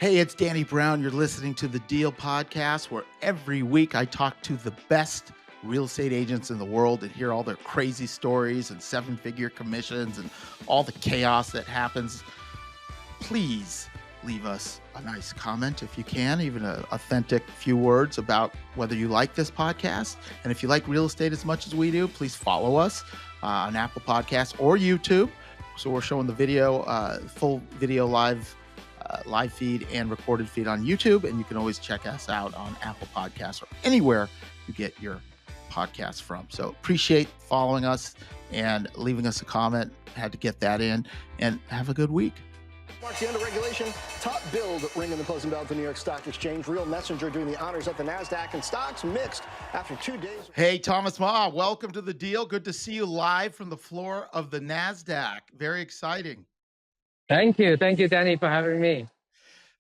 Hey, it's Danny Brown. You're listening to the Deal Podcast, where every week I talk to the best real estate agents in the world and hear all their crazy stories and seven-figure commissions and all the chaos that happens. Please leave us a nice comment if you can, even an authentic few words about whether you like this podcast. And if you like real estate as much as we do, please follow us on Apple Podcasts or YouTube. So we're showing the video, full video live feed and recorded feed on YouTube. And you can always check us out on Apple Podcasts or anywhere you get your podcasts from. So appreciate following us and leaving us a comment. Had to get that in, and have a good week. Marks the end of regulation. Top build ringing the closing bell at the New York Stock Exchange. Real Messenger doing the honors at the Nasdaq, and stocks mixed after 2 days. Hey, Thomas Ma, welcome to the Deal. Good to see you live from the floor of the Nasdaq. Very exciting. Thank you, Danny, for having me.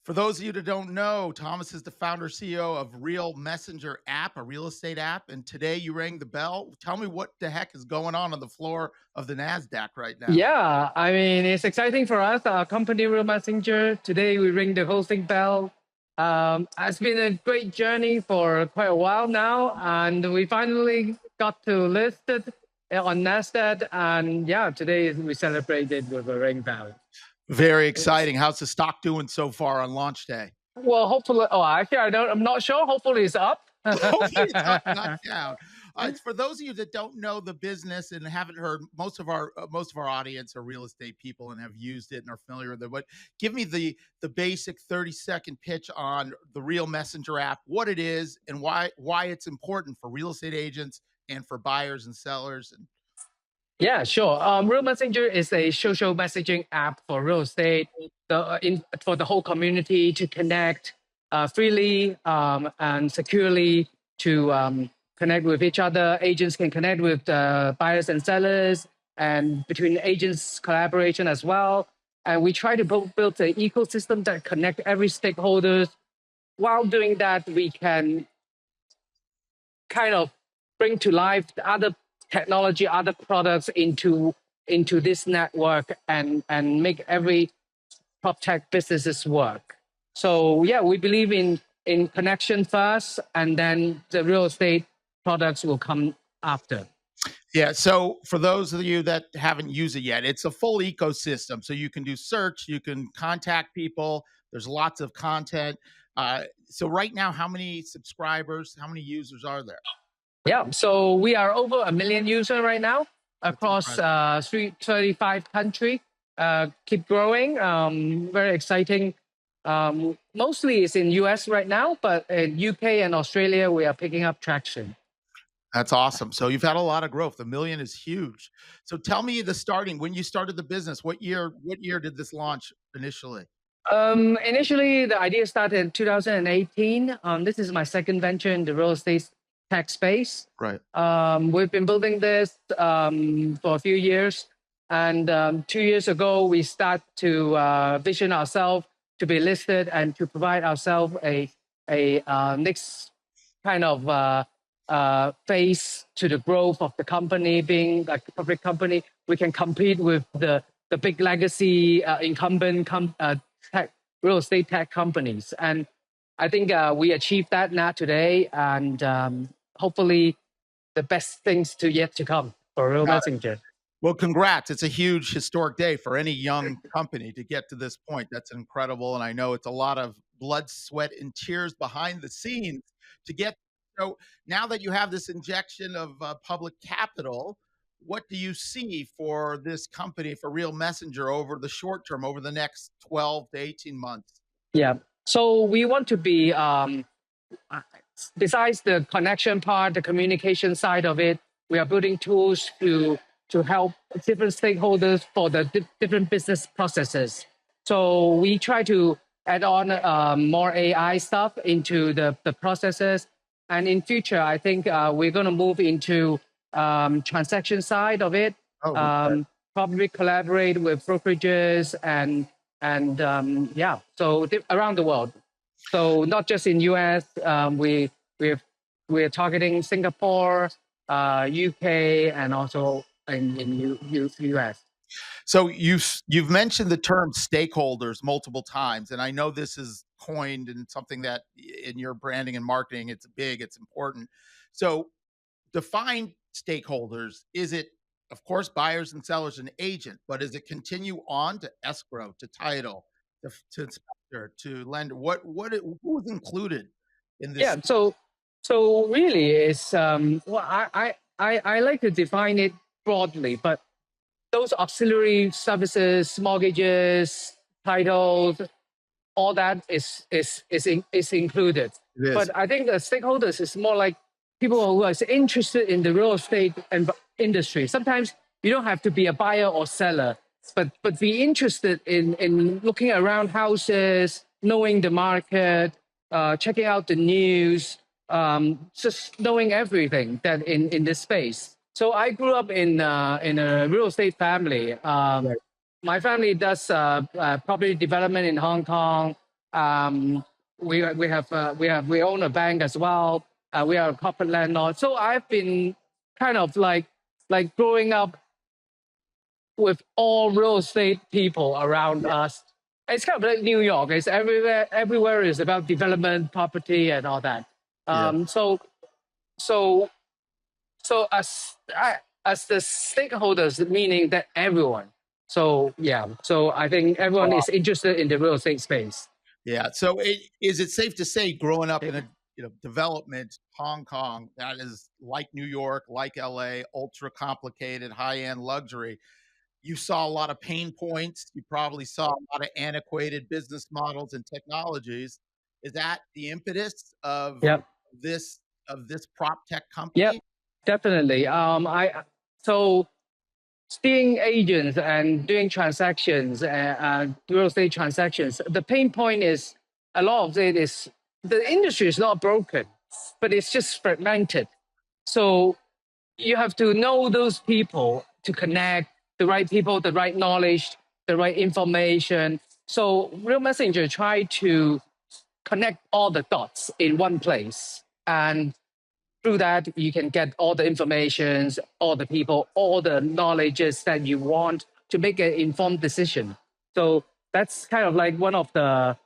For those of you that don't know, Thomas is the founder CEO of Real Messenger app, a real estate app. And today you rang the bell. Tell me what the heck is going on the floor of the Nasdaq right now. Yeah, I mean, it's exciting for us. Our company, Real Messenger. Today we ring the hosting bell. It's been a great journey for quite a while now, and we finally got to list it on Nasdaq. And yeah, today we celebrated with a ring bell. Very exciting. How's the stock doing so far on launch day? Well, hopefully, actually, I'm not sure. Hopefully it's up. Hopefully it's up, not down. For those of you that don't know the business and haven't heard, most of our audience are real estate people and have used it and are familiar with it. But give me the basic 30-second pitch on the Real Messenger app, what it is, and why it's important for real estate agents and for buyers and sellers. Yeah, sure. Real Messenger is a social messaging app for real estate, for the whole community to connect freely and securely to connect with each other. Agents can connect with buyers and sellers, and between agents collaboration as well. And we try to build an ecosystem that connect every stakeholders. While doing that, we can kind of bring to life the other technology, other products into this network and make every prop tech businesses work. So yeah, we believe in connection first, and then the real estate products will come after. Yeah. So for those of you that haven't used it yet, it's a full ecosystem. So you can do search, you can contact people. There's lots of content. So right now, how many subscribers, how many users are there? Yeah, so we are over 1 million users right now across 35 countries. Keep growing, very exciting. Mostly it's in US right now, but in UK and Australia, we are picking up traction. That's awesome. So you've had a lot of growth. 1 million is huge. So tell me when you started the business, what year did this launch initially? Initially, the idea started in 2018. This is my second venture in the real estate tech space. Right. We've been building this for a few years, and 2 years ago we start to vision ourselves to be listed and to provide ourselves a next kind of phase to the growth of the company. Being like a public company, we can compete with the big legacy incumbent real estate tech companies, and I think we achieved that now today, and hopefully the best things yet to come for Real Messenger. Well, congrats. It's a huge historic day for any young company to get to this point. That's incredible. And I know it's a lot of blood, sweat, and tears behind the scenes to get. So now that you have this injection of public capital, what do you see for this company, for Real Messenger, over the short term, over the next 12 to 18 months? Yeah. So we want to be, besides the connection part, the communication side of it, we are building tools to help different stakeholders for the different business processes. So we try to add on more AI stuff into the processes. And in future, I think we're going to move into transaction side of it. Probably collaborate with brokerages and yeah, so around the world. So not just in US, we're targeting Singapore, UK, and also in US. So you've mentioned the term stakeholders multiple times, and I know this is coined and something that in your branding and marketing, it's big, it's important. So define stakeholders. Is it, of course, buyers and sellers and agent, but does it continue on to escrow, to title, to inspector, to lender? Who's included in this? Yeah. So really, it's well, I like to define it broadly, but those auxiliary services, mortgages, titles, all that is included. It is. But I think the stakeholders is more like people who are interested in the real estate and industry. Sometimes you don't have to be a buyer or seller, but be interested in looking around houses, knowing the market, checking out the news, just knowing everything that in this space. So I grew up in a real estate family. Right. My family does property development in Hong Kong. Um, we own a bank as well. We are a corporate landlord. So I've been kind of like growing up with all real estate people around Yeah. us. It's kind of like New York. It's everywhere. Everywhere is about development, property, and all that. Yeah. So so so as the stakeholders, meaning that everyone. So yeah, so I think everyone is interested in the real estate space. Yeah. So is it safe to say growing up in a development Hong Kong that is like New York, like LA, ultra complicated, high end luxury? You saw a lot of pain points. You probably saw a lot of antiquated business models and technologies. Is that the impetus Yep. this this prop tech Yep. company? Definitely. So seeing agents and doing transactions, real estate transactions, the pain point is a lot of it is the industry is not broken, but it's just fragmented. So you have to know those people to connect the right people, the right knowledge, the right information. So Real Messenger try to connect all the dots in one place, and through that you can get all the informations, all the people, all the knowledges that you want to make an informed decision. So that's kind of like one of the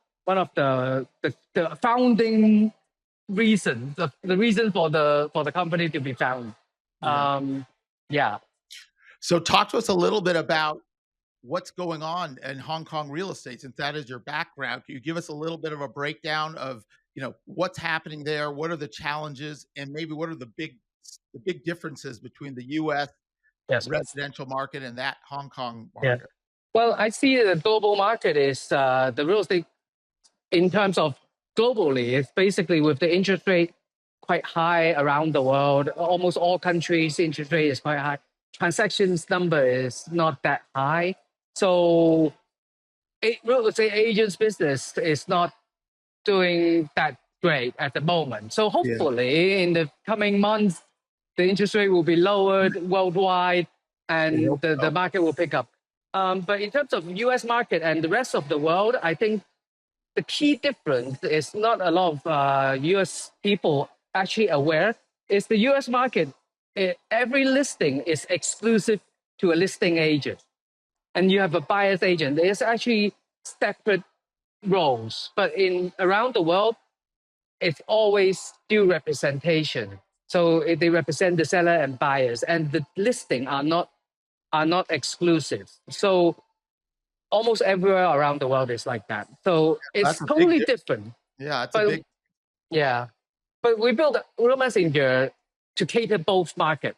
founding reasons, the reason for the company to be found. Yeah. Yeah. So talk to us a little bit about what's going on in Hong Kong real estate, since that is your background. Can you give us a little bit of a breakdown of, what's happening there? What are the challenges, and maybe what are the big differences between the US Yes. residential market and that Hong Kong Yeah. market? Well, I see the global market is the real estate in terms of globally. It's basically with the interest rate quite high around the world. Almost all countries' interest rate is quite high. Transactions number is not that high. So real estate agents business is not doing that great at the moment. So Yeah. hopefully in the coming months, the interest rate will be lowered worldwide We and hope the so. market will pick up. But in terms of US market and the rest of the world, I think the key difference is not a lot of US people actually aware is the US market. Every listing is exclusive to a listing agent, and you have a buyer's agent. There's actually separate roles, but in around the world, it's always due representation. So they represent the seller and buyers, and the listing are not exclusive. So almost everywhere around the world is like that. So it's That's a big totally difference. different. Yeah, it's a But big. yeah, but we built Real Messenger to cater both market.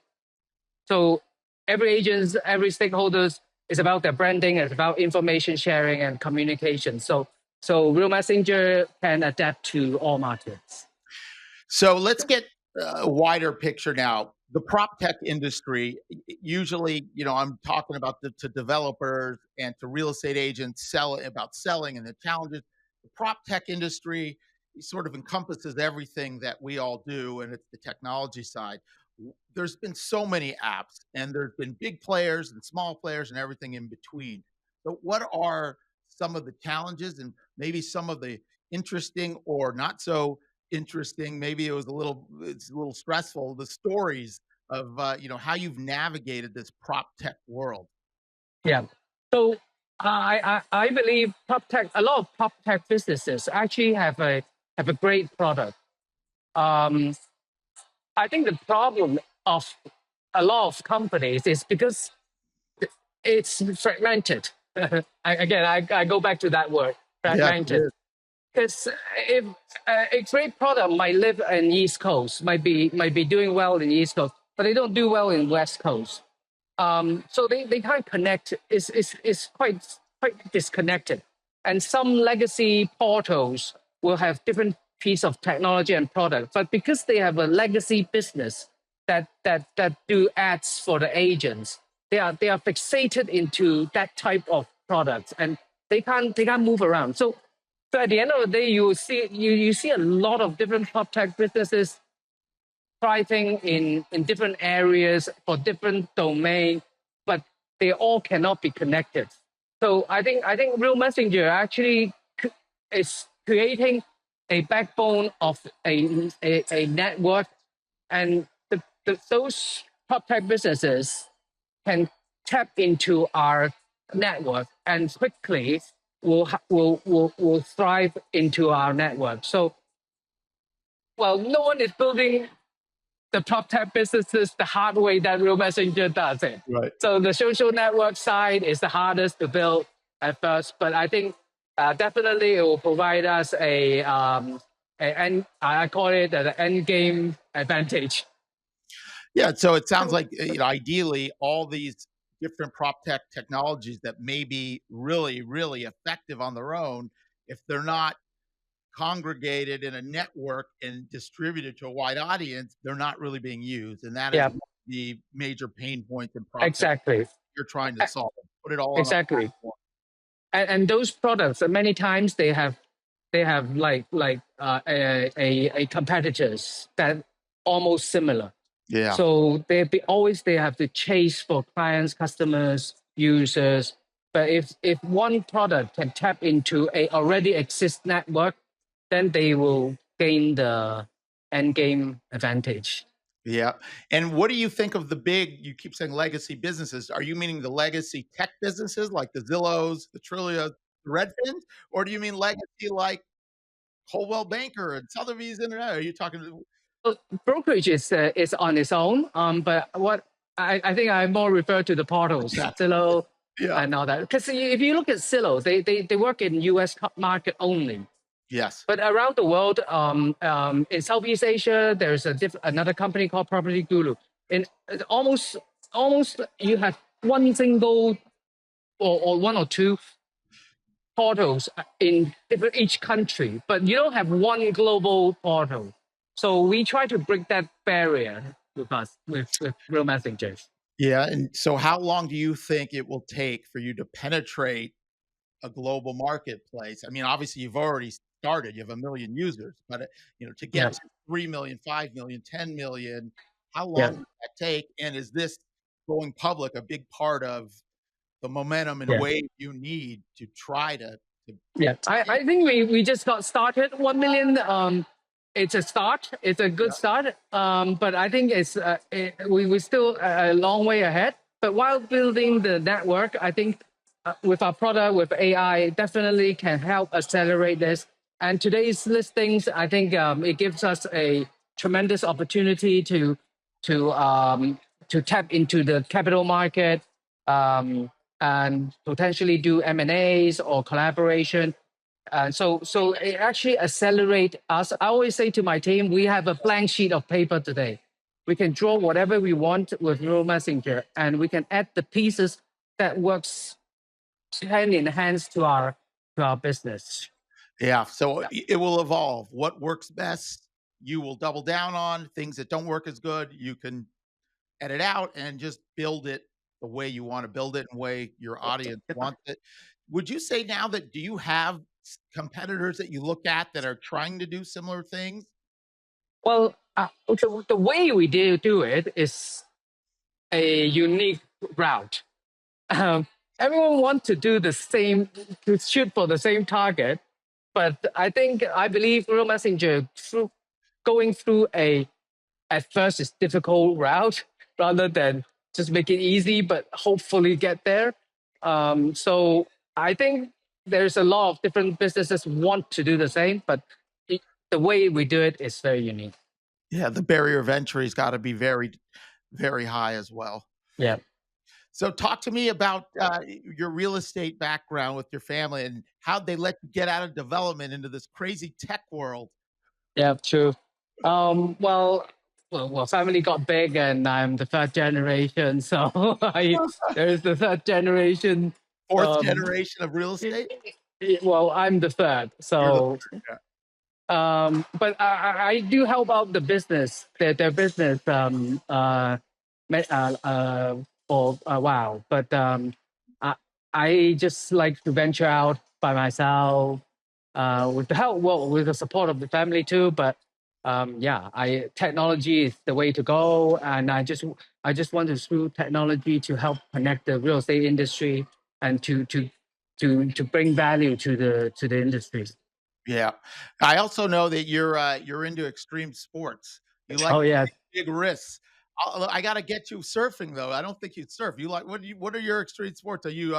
So every agents, every stakeholders is about their branding, it's about information sharing and communication. So Real Messenger can adapt to all markets. So let's get a wider picture now. The prop tech industry, usually, I'm talking about to developers and to real estate agents about selling and the challenges. The prop tech industry sort of encompasses everything that we all do, and it's the technology side. There's been so many apps, and there's been big players and small players and everything in between. So, what are some of the challenges and maybe some of the interesting or not so interesting, maybe it's a little stressful, the stories of how you've navigated this prop tech world? Yeah. So I believe prop tech, a lot of prop tech businesses actually have a great product. Um, I think the problem of a lot of companies is because it's fragmented. I go back to that word, Yes, it fragmented. is. Because if a great product might live in East Coast, might be doing well in East Coast, but they don't do well in West Coast. So they can't connect. It's quite disconnected. And some legacy portals will have different piece of technology and product, but because they have a legacy business that do ads for the agents, they are fixated into that type of products, and they can't move around. So at the end of the day, you see a lot of different prop tech businesses thriving in different areas for different domain, but they all cannot be connected. So I think Real Messenger actually is creating a backbone of a network, and those top tech businesses can tap into our network and quickly will thrive into our network. So, well, no one is building the top tech businesses the hard way that Real Messenger does it. Right. So the social network side is the hardest to build at first, but I think definitely it will provide us and I call it an end game advantage. Yeah, so it sounds like ideally all these different prop tech technologies that may be really, really effective on their own, if they're not congregated in a network and distributed to a wide audience, they're not really being used, and that is Yeah, one of the major pain points in prop tech exactly, you're trying to solve. Put it all on a exactly. platform. And those products many times they have a competitors that almost similar. Yeah. So they have to chase for clients, customers, users. But if one product can tap into a already exist network, then they will gain the end game advantage. Yeah. And what do you think of the big, you keep saying legacy businesses? Are you meaning the legacy tech businesses like the Zillows, the Trillios, the Redfins? Or do you mean legacy like Coldwell Banker and Sotheby's Internet? Are you talking? So brokerage is on its own. But what I think I more refer to the portals, Yeah. Zillow Yeah. and all that. Because if you look at Zillow, they work in U.S. market only. Yes. But around the world, in Southeast Asia, there's another company called Property Guru. In almost you have one single or one or two portals in each country, but you don't have one global portal. So we try to break that barrier with us with Real Messengers. Yeah. And so how long do you think it will take for you to penetrate a global marketplace? I mean, obviously you've already started, you have 1 million users, but to Yeah, get to 3 million, 5 million, 10 million, how yeah. long does that take? And is this going public a big part of the momentum and Yeah. wave you need to try to Yeah, I think we just got started. 1 million. It's a start. It's a good start. But I think we still a long way ahead. But while building the network, I think with our product with AI definitely can help accelerate this. And today's listings, I think it gives us a tremendous opportunity to tap into the capital market. And potentially do M&As or collaboration. So it actually accelerate us. I always say to my team, we have a blank sheet of paper today. We can draw whatever we want with Real Messenger, and we can add the pieces that works hand in hand to our business. Yeah, so it will evolve. What works best, you will double down on. Things that don't work as good, you can edit out and just build it the way you want to build it and way your audience wants it. Would you say now that do you have competitors that you look at that are trying to do similar things? Well, the way we do it is a unique route. Um, Everyone wants to do the same, to shoot for the same target, but I believe Real Messenger going through at first it's difficult route rather than just make it easy, but hopefully get there. So I think there's a lot of different businesses want to do the same, but the way we do it is very unique. Yeah, the barrier of entry's gotta be very, very high as well. Yeah. So talk to me about, your real estate background with your family and how'd they let you get out of development into this crazy tech world? Yeah, true. Well, family got big, and I'm the third generation, so I there's the third generation. 4th Um, generation of real estate? well, I'm the third, You're the so but I do help out the business, their business, for a while. But I, I just like to venture out by myself, with the help, well, with the support of the family too. But yeah, I technology is the way to go, and I just want to through technology to help connect the real estate industry and to bring value to the industry. Yeah. I also know that you're into extreme sports. You like Oh to yeah, take big risks. I gotta get you surfing though. I don't think you surf. You like what are your extreme sports? Are you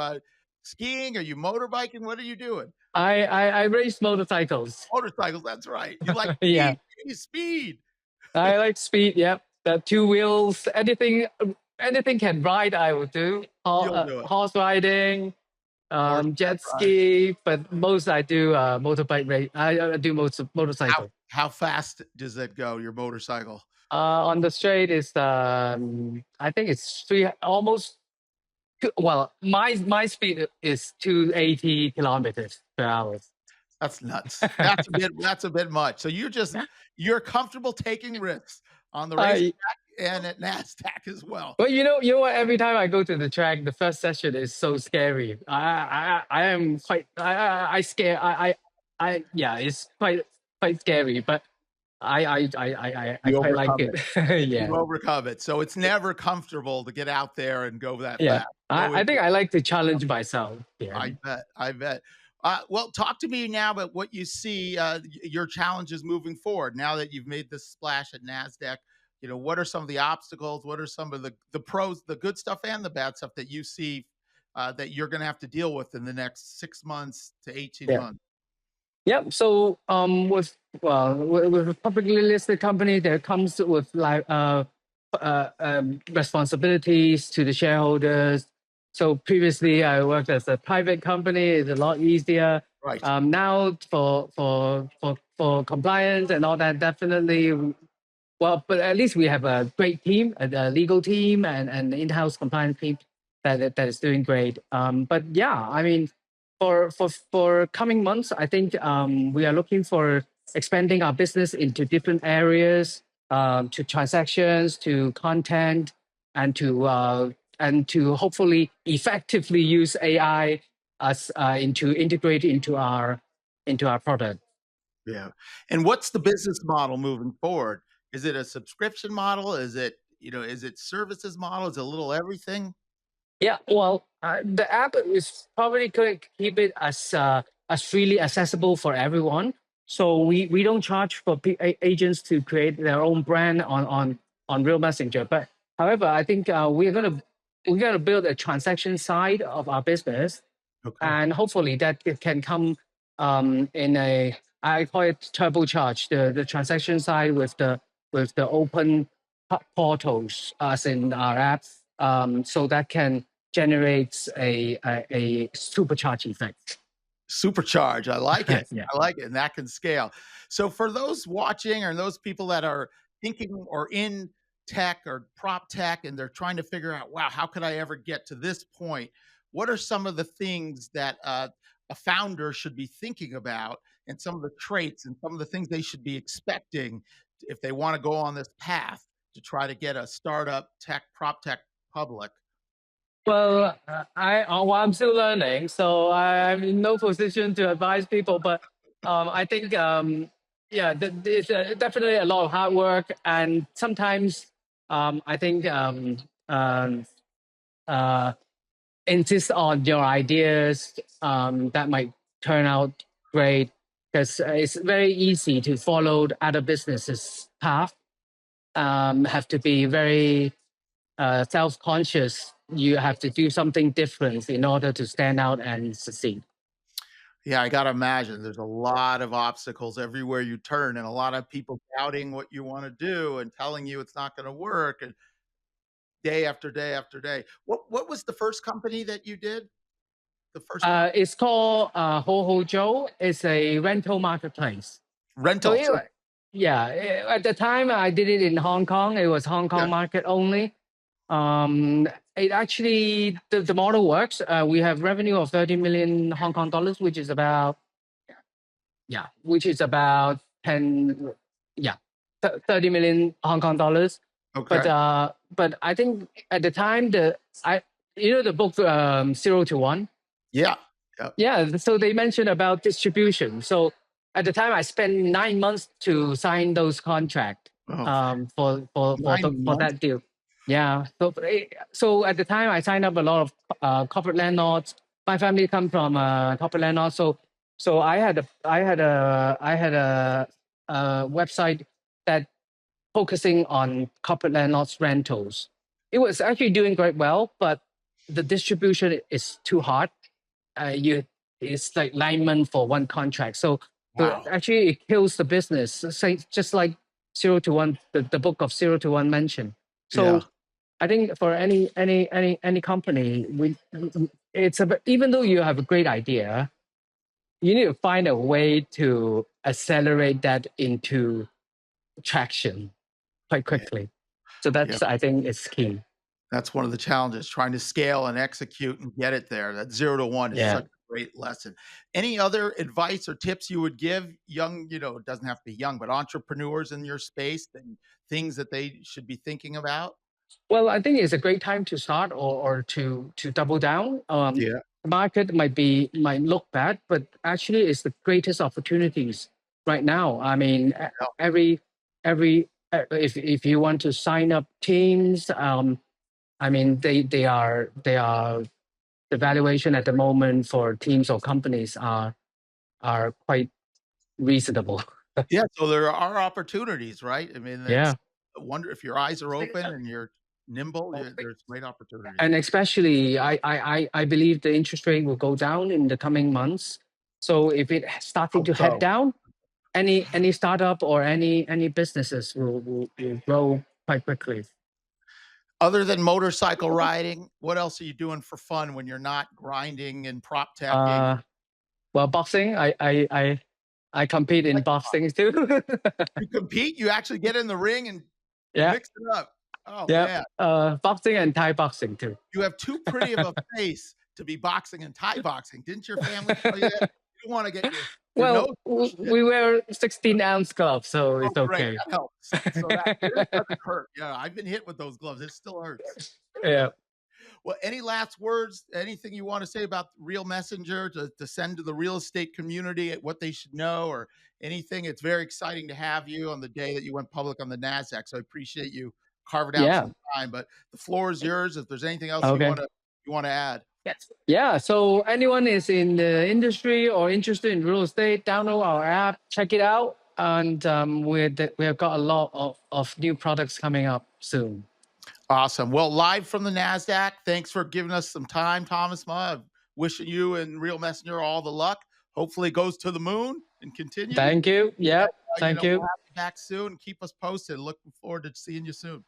skiing? Are you motorbiking? What are you doing? I race motorcycles. Motorcycles, that's right. You like Yeah, speed, speed. I like speed. Yep, the two wheels, anything can ride, I will do. You'll do it. Horse riding, Horseback jet ride. ski, but most I do motorbike race. I do How motorcycle. how fast does it go, your motorcycle? On the straight is I think it's three almost. Well, my speed is 280 kilometers per hour. That's nuts. That's a bit much. So you're comfortable taking risks on the I racetrack and at Nasdaq as well. But you know what? Every time I go to the track, the first session is so scary. I am quite I scare yeah, it's quite scary. But I You quite like overcome it. it. Yeah, You overcome it. So it's never comfortable to get out there and go that yeah. fast. Always I think I like to challenge myself. Yeah, I bet, I bet. Well, talk to me now about what you see, your challenges moving forward. Now that you've made this splash at Nasdaq, you know, what are some of the obstacles? What are some of the pros, the good stuff and the bad stuff that you see that you're going to have to deal with in the next 6 months to 18 yeah. months? Yep. So with a publicly listed company, there comes with like responsibilities to the shareholders. So previously, I worked as a private company. It's a lot easier. Right. Now for compliance and all that, definitely. Well, but at least we have a great team, a legal team, and an in-house compliance team that is doing great. But yeah, I mean, for coming months, I think we are looking for expanding our business into different areas, to transactions, to content, and to hopefully effectively use AI as into integrate into our product. Yeah. And what's the business model moving forward? Is it a subscription model? Is it, you know, is it services model? Is it a little everything? Yeah, well, the app is probably going to keep it as freely accessible for everyone. So we don't charge for agents to create their own brand on Real Messenger. But however, I think we're gonna build a transaction side of our business, Okay. and hopefully that it can come in a, I call it turbocharge the transaction side with the open portals as in our apps, so that can generate a supercharge effect. Supercharge. I like it. Yeah. I like it. And that can scale. So for those watching or those people that are thinking or in tech or prop tech and they're trying to figure out, wow, how could I ever get to this point? What are some of the things that a founder should be thinking about and some of the traits and some of the things they should be expecting if they want to go on this path to try to get a startup tech, prop tech public? Well, well, I'm still learning, so I'm in no position to advise people. But I think yeah, there's definitely a lot of hard work, and sometimes I think uh, insist on your ideas, that might turn out great, because it's very easy to follow the other businesses path. Have to be very self-conscious. You have to do something different in order to stand out and succeed. Yeah, I got to imagine there's a lot of obstacles everywhere you turn and a lot of people doubting what you want to do and telling you it's not going to work and day after day after day. What was the first company that you did? The first It's called Ho Ho Joe. It's a rental marketplace. So rental. So, at the time I did it in Hong Kong. It was Hong yeah. Kong market only. It actually the model works. We have revenue of 30 million Hong Kong dollars, which is about 10 30 million Hong Kong dollars. Okay. But I think at the time the book 0 to 1. Yeah. Yep. Yeah, so they mentioned about distribution. So at the time, I spent 9 months to sign those contracts Oh, for that deal. Yeah. So at the time, I signed up a lot of corporate landlords. My family come from corporate landlords, so I had a website that focusing on corporate landlords rentals. It was actually doing quite well, but the distribution is too hard. It's like 9 months for one contract. So wow. actually it kills the business. Say just like 0 to 1, the book of 0 to 1 mentioned. So Yeah. I think for any company, even though you have a great idea, you need to find a way to accelerate that into traction quite quickly. So that's I think is key. That's one of the challenges, trying to scale and execute and get it there. That 0 to 1 is such a great lesson. Any other advice or tips you would give young, it doesn't have to be young, but entrepreneurs in your space and things that they should be thinking about? Well, I think it's a great time to start or to double down. Yeah. The market might look bad, but actually it's the greatest opportunities right now. I mean, every if you want to sign up teams, I mean they are the valuation at the moment for teams or companies are quite reasonable. Yeah, so there are opportunities, right? I mean, Yeah. I wonder if your eyes are open and you're nimble, there's great opportunities. And especially, I believe the interest rate will go down in the coming months. So if it starting to head down, any startup or any businesses will grow quite quickly. Other than motorcycle riding, what else are you doing for fun when you're not grinding and prop teching? Well, boxing. I compete in boxing too. You compete? You actually get in the ring and mix it up? Oh, yeah. man. Boxing and Thai boxing too. You have too pretty of a face to be boxing and Thai boxing. Didn't your family tell you that? You don't want to get your nose. We wear 16-ounce gloves, so it's okay. Great. That helps. So that it doesn't hurt. Yeah, I've been hit with those gloves. It still hurts. Yeah. Well, any last words, anything you want to say about Real Messenger to send to the real estate community, what they should know or anything? It's very exciting to have you on the day that you went public on the Nasdaq. So I appreciate you carving out some time, but the floor is yours. If there's anything else you want to add. Yes. Yeah. So anyone is in the industry or interested in real estate, download our app, check it out. And we have got a lot of new products coming up soon. Awesome. Well, live from the Nasdaq. Thanks for giving us some time, Thomas Ma. Wishing you and Real Messenger all the luck. Hopefully it goes to the moon and continue. Thank you. Yep. Thank you. We'll have you back soon. Keep us posted. Looking forward to seeing you soon.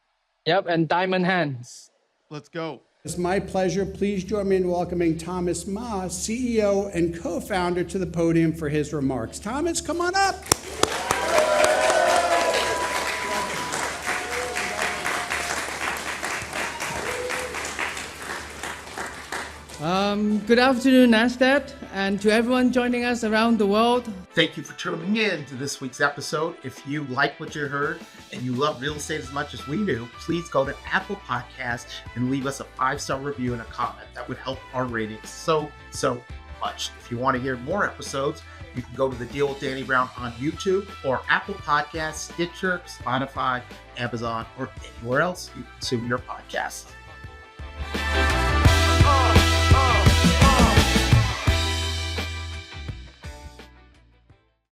Yep. And diamond hands. Let's go. It's my pleasure. Please join me in welcoming Thomas Ma, CEO and co-founder, to the podium for his remarks. Thomas, come on up. Good afternoon, Nasdaq, and to everyone joining us around the world. Thank you for tuning in to this week's episode. If you like what you heard and you love real estate as much as we do, please go to Apple Podcasts and leave us a 5-star review and a comment. That would help our ratings so much. If you want to hear more episodes, you can go to The Deal with Danny Brown on YouTube or Apple Podcasts, Stitcher, Spotify, Amazon, or anywhere else you consume your podcasts.